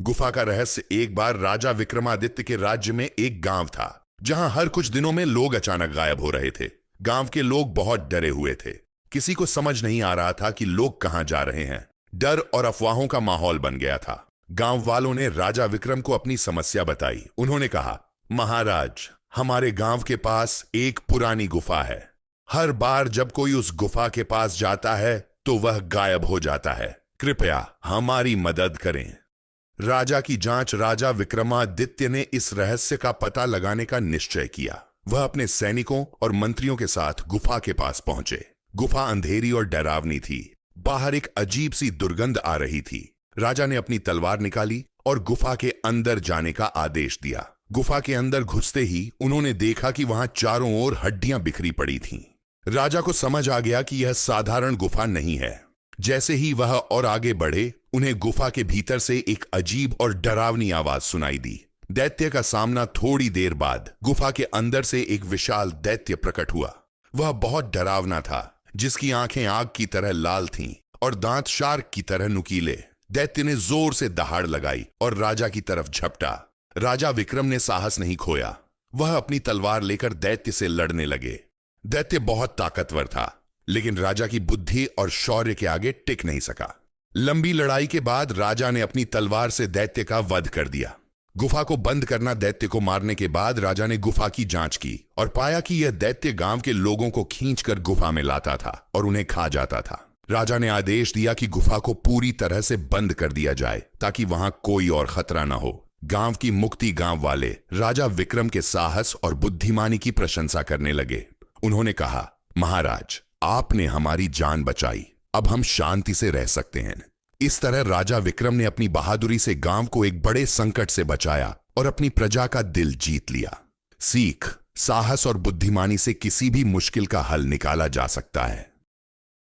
गुफा का रहस्य। एक बार राजा विक्रमादित्य के राज्य में एक गांव था जहां हर कुछ दिनों में लोग अचानक गायब हो रहे थे। गांव के लोग बहुत डरे हुए थे। किसी को समझ नहीं आ रहा था कि लोग कहां जा रहे हैं। डर और अफवाहों का माहौल बन गया था। गांव वालों ने राजा विक्रम को अपनी समस्या बताई। उन्होंने कहा, महाराज, हमारे गांव के पास एक पुरानी गुफा है। हर बार जब कोई उस गुफा के पास जाता है तो वह गायब हो जाता है। कृपया हमारी मदद करें। राजा की जांच। राजा विक्रमादित्य ने इस रहस्य का पता लगाने का निश्चय किया। वह अपने सैनिकों और मंत्रियों के साथ गुफा के पास पहुंचे। गुफा अंधेरी और डरावनी थी। बाहर एक अजीब सी दुर्गंध आ रही थी। राजा ने अपनी तलवार निकाली और गुफा के अंदर जाने का आदेश दिया। गुफा के अंदर घुसते ही उन्होंने देखा कि वहां चारों ओर हड्डियां बिखरी पड़ी थीं। राजा को समझ आ गया कि यह साधारण गुफा नहीं है। जैसे ही वह और आगे बढ़े, उन्हें गुफा के भीतर से एक अजीब और डरावनी आवाज सुनाई दी। दैत्य का सामना। थोड़ी देर बाद गुफा के अंदर से एक विशाल दैत्य प्रकट हुआ। वह बहुत डरावना था, जिसकी आंखें आग की तरह लाल थीं और दांत शार्क की तरह नुकीले। दैत्य ने जोर से दहाड़ लगाई और राजा की तरफ झपटा। राजा विक्रम ने साहस नहीं खोया। वह अपनी तलवार लेकर दैत्य से लड़ने लगे। दैत्य बहुत ताकतवर था, लेकिन राजा की बुद्धि और शौर्य के आगे टिक नहीं सका। लंबी लड़ाई के बाद राजा ने अपनी तलवार से दैत्य का वध कर दिया। गुफा को बंद करना। दैत्य को मारने के बाद राजा ने गुफा की जांच की और पाया कि यह दैत्य गांव के लोगों को खींचकर गुफा में लाता था और उन्हें खा जाता था। राजा ने आदेश दिया कि गुफा को पूरी तरह से बंद कर दिया जाए ताकि वहां कोई और खतरा न हो। गांव की मुक्ति। गांव वाले राजा विक्रम के साहस और बुद्धिमानी की प्रशंसा करने लगे। उन्होंने कहा, महाराज, आपने हमारी जान बचाई। अब हम शांति से रह सकते हैं। इस तरह राजा विक्रम ने अपनी बहादुरी से गांव को एक बड़े संकट से बचाया और अपनी प्रजा का दिल जीत लिया। सीख। साहस और बुद्धिमानी से किसी भी मुश्किल का हल निकाला जा सकता है।